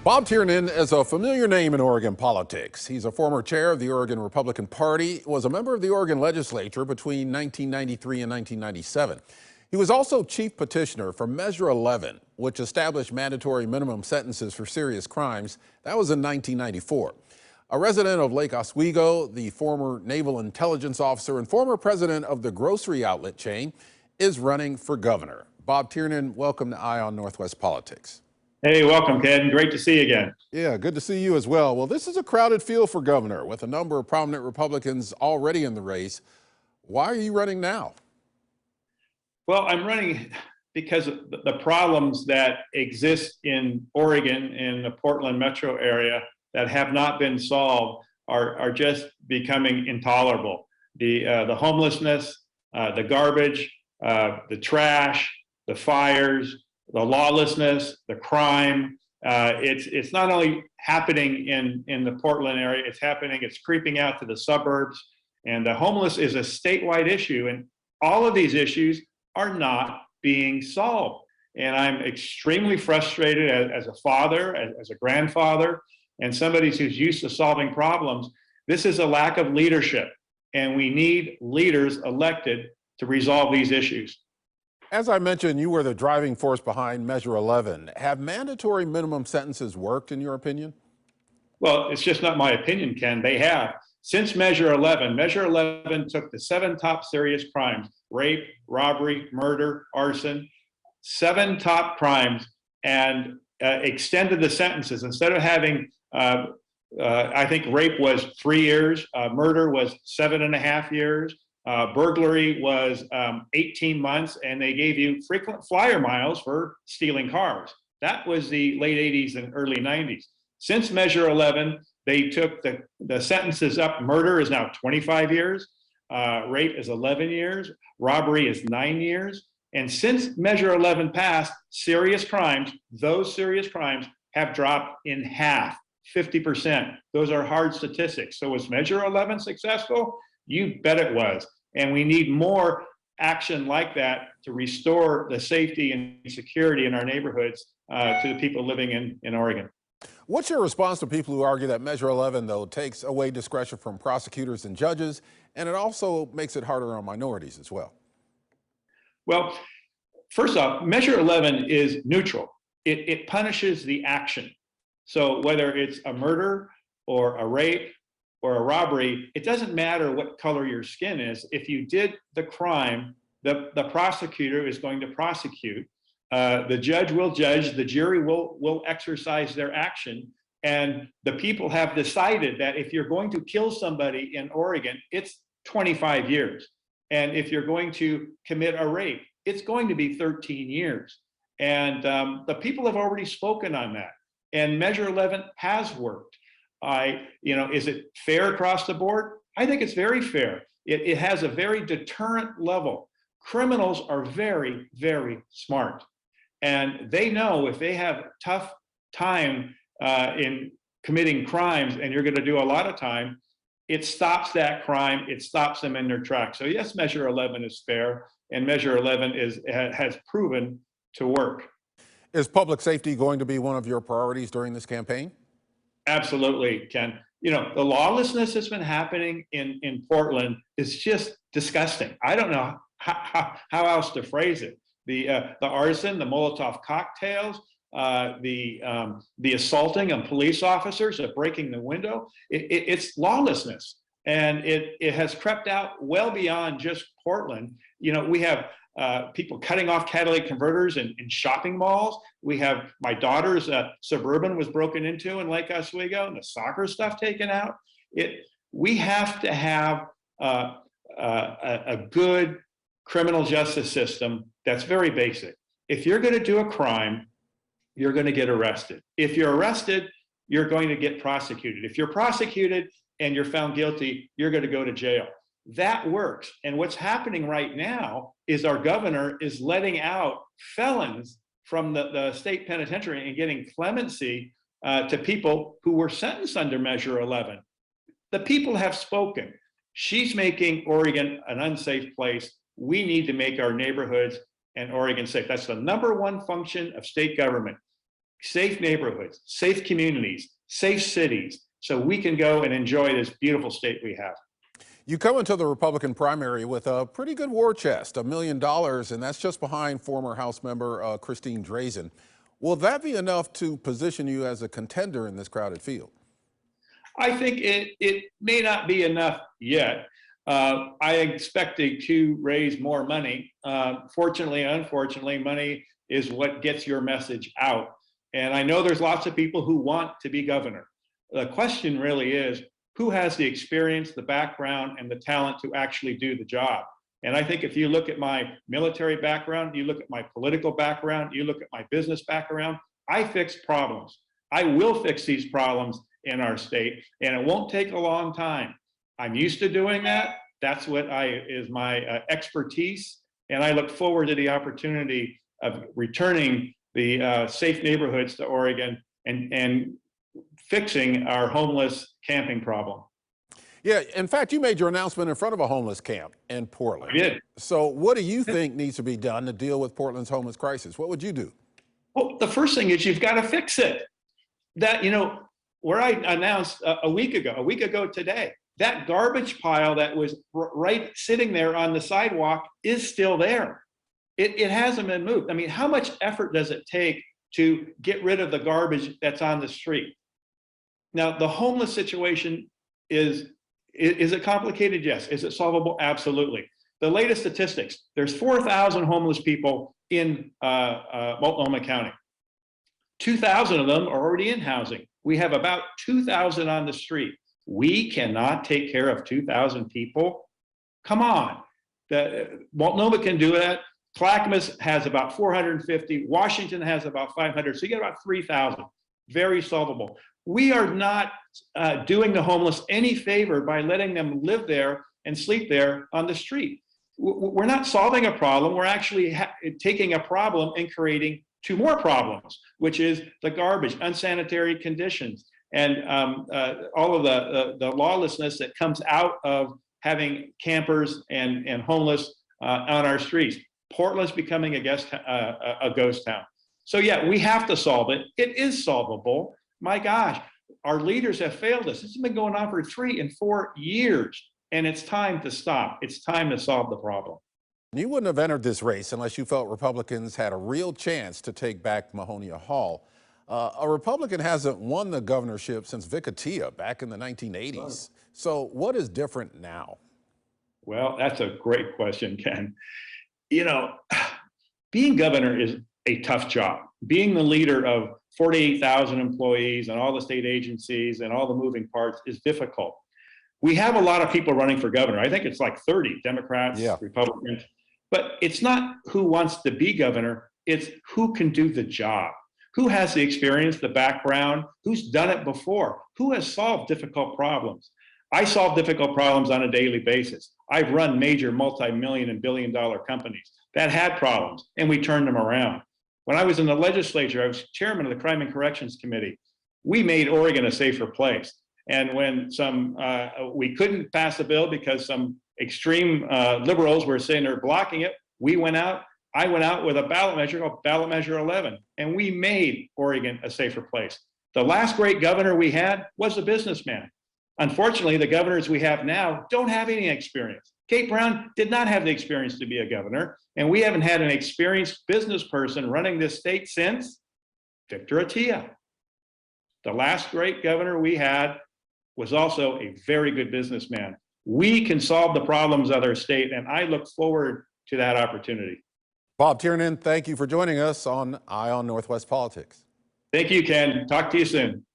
Bob Tiernan is a familiar name in Oregon politics. He's a former chair of the Oregon Republican Party, was a member of the Oregon legislature between 1993 and 1997. He was also chief petitioner for Measure 11, which established mandatory minimum sentences for serious crimes. That was in 1994. A resident of Lake Oswego, the former naval intelligence officer and former president of the grocery outlet chain, is running for governor. Bob Tiernan, welcome to Eye on Northwest Politics. Hey, welcome, Ken. Great to see you again. Yeah, good to see you as well. Well, this is a crowded field for governor with a number of prominent Republicans already in the race. Why are you running now? Well, I'm running because of the problems that exist in Oregon, in the Portland metro area, that have not been solved are just becoming intolerable. The homelessness, the garbage, the trash, the fires, the lawlessness, the crime. It's not only happening in the Portland area, it's creeping out to the suburbs. And the homeless is a statewide issue. And all of these issues are not being solved. And I'm extremely frustrated as a father, as a grandfather, and somebody who's used to solving problems. This is a lack of leadership. And we need leaders elected to resolve these issues. As I mentioned, you were the driving force behind Measure 11. Have mandatory minimum sentences worked, in your opinion? Well, it's just not my opinion, Ken. They have. Since Measure 11 took the 7 top serious crimes: rape, robbery, murder, arson, 7 top crimes, and extended the sentences. Instead of having, I think rape was 3 years, murder was 7.5 years, burglary was 18 months, and they gave you frequent flyer miles for stealing cars. That was the late 80s and early 90s. Since Measure 11, they took the sentences up. Murder is now 25 years. Rape is 11 years. Robbery is 9 years. And since Measure 11 passed, serious crimes, those serious crimes have dropped in half, 50%. Those are hard statistics. So was Measure 11 successful? You bet it was. And we need more action like that to restore the safety and security in our neighborhoods to the people living in Oregon. What's your response to people who argue that Measure 11, though, takes away discretion from prosecutors and judges, and it also makes it harder on minorities as well? Well, first off, Measure 11 is neutral. It punishes the action. So whether it's a murder or a rape or a robbery, it doesn't matter what color your skin is. If you did the crime, the prosecutor is going to prosecute. The judge will judge, the jury will exercise their action. And the people have decided that if you're going to kill somebody in Oregon, it's 25 years. And if you're going to commit a rape, it's going to be 13 years. And the people have already spoken on that. And Measure 11 has worked. Is it fair across the board? I think it's very fair. It has a very deterrent level. Criminals are very, very smart. And they know if they have tough time in committing crimes and you're going to do a lot of time, it stops that crime. It stops them in their tracks. So yes, Measure 11 is fair, and Measure 11 has proven to work. Is public safety going to be one of your priorities during this campaign? Absolutely, Ken. The lawlessness that's been happening in Portland is just disgusting. I don't know how else to phrase it. The arson, the Molotov cocktails, the assaulting of police officers, of breaking the window. It's lawlessness, and it has crept out well beyond just Portland. We have people cutting off catalytic converters in shopping malls. We have my daughter's Suburban was broken into in Lake Oswego, and the soccer stuff taken out. We have to have a good criminal justice system that's very basic. If you're going to do a crime, you're going to get arrested. If you're arrested, you're going to get prosecuted. If you're prosecuted and you're found guilty, you're going to go to jail. That works. And what's happening right now is our governor is letting out felons from the state penitentiary and getting clemency to people who were sentenced under Measure 11. The people have spoken. She's making Oregon an unsafe place. We need to make our neighborhoods and Oregon safe. That's the #1 function of state government. safe neighborhoods, safe communities, safe cities, so we can go and enjoy this beautiful state we have. You come into the Republican primary with a pretty good war chest, $1 million, and that's just behind former House member Christine Drazen. Will that be enough to position you as a contender in this crowded field? I think it may not be enough yet. I expected to raise more money. Fortunately, unfortunately, money is what gets your message out. And I know there's lots of people who want to be governor. The question really is, who has the experience, the background, and the talent to actually do the job? And I think if you look at my military background, you look at my political background, you look at my business background, I fix problems. I will fix these problems in our state, and it won't take a long time. I'm used to doing that. That's what is my expertise, and I look forward to the opportunity of returning the safe neighborhoods to Oregon and fixing our homeless camping problem. Yeah, in fact, you made your announcement in front of a homeless camp in Portland. I did. So what do you think needs to be done to deal with Portland's homeless crisis? What would you do? Well, the first thing is you've got to fix it. That, where I announced a week ago today, that garbage pile that was right sitting there on the sidewalk is still there. It hasn't been moved. I mean, how much effort does it take to get rid of the garbage that's on the street? Now, the homeless situation is it complicated? Yes. Is it solvable? Absolutely. The latest statistics, there's 4,000 homeless people in Multnomah County. 2,000 of them are already in housing. We have about 2,000 on the street. We cannot take care of 2,000 people. Come on. Multnomah can do that. Clackamas has about 450. Washington has about 500. So you get about 3,000. Very solvable. We are not doing the homeless any favor by letting them live there and sleep there on the street. We're not solving a problem. We're actually taking a problem and creating two more problems, which is the garbage, unsanitary conditions, and all of the lawlessness that comes out of having campers and homeless on our streets. Portland's becoming a ghost town. So yeah, we have to solve it. It is solvable. My gosh, our leaders have failed us. This has been going on for 3 and 4 years, and it's time to stop. It's time to solve the problem. You wouldn't have entered this race unless you felt Republicans had a real chance to take back Mahonia Hall. A Republican hasn't won the governorship since Vicatia back in the 1980s. So what is different now? Well, that's a great question, Ken. Being governor is a tough job. Being the leader of 48,000 employees and all the state agencies and all the moving parts is difficult. We have a lot of people running for governor. I think it's like 30 Democrats, Republicans, but it's not who wants to be governor, it's who can do the job. Who has the experience, the background, who's done it before, who has solved difficult problems. I solve difficult problems on a daily basis. I've run major multi-million and billion-dollar companies that had problems, and we turned them around. When I was in the legislature, I was chairman of the Crime and Corrections Committee. We made Oregon a safer place. And when we couldn't pass a bill because some extreme liberals were saying they're blocking it, I went out with a ballot measure called Ballot Measure 11, and we made Oregon a safer place. The last great governor we had was a businessman. Unfortunately, the governors we have now don't have any experience. Kate Brown did not have the experience to be a governor, and we haven't had an experienced business person running this state since Victor Atiyeh. The last great governor we had was also a very good businessman. We can solve the problems of our state, and I look forward to that opportunity. Bob Tiernan, thank you for joining us on Eye on Northwest Politics. Thank you, Ken. Talk to you soon.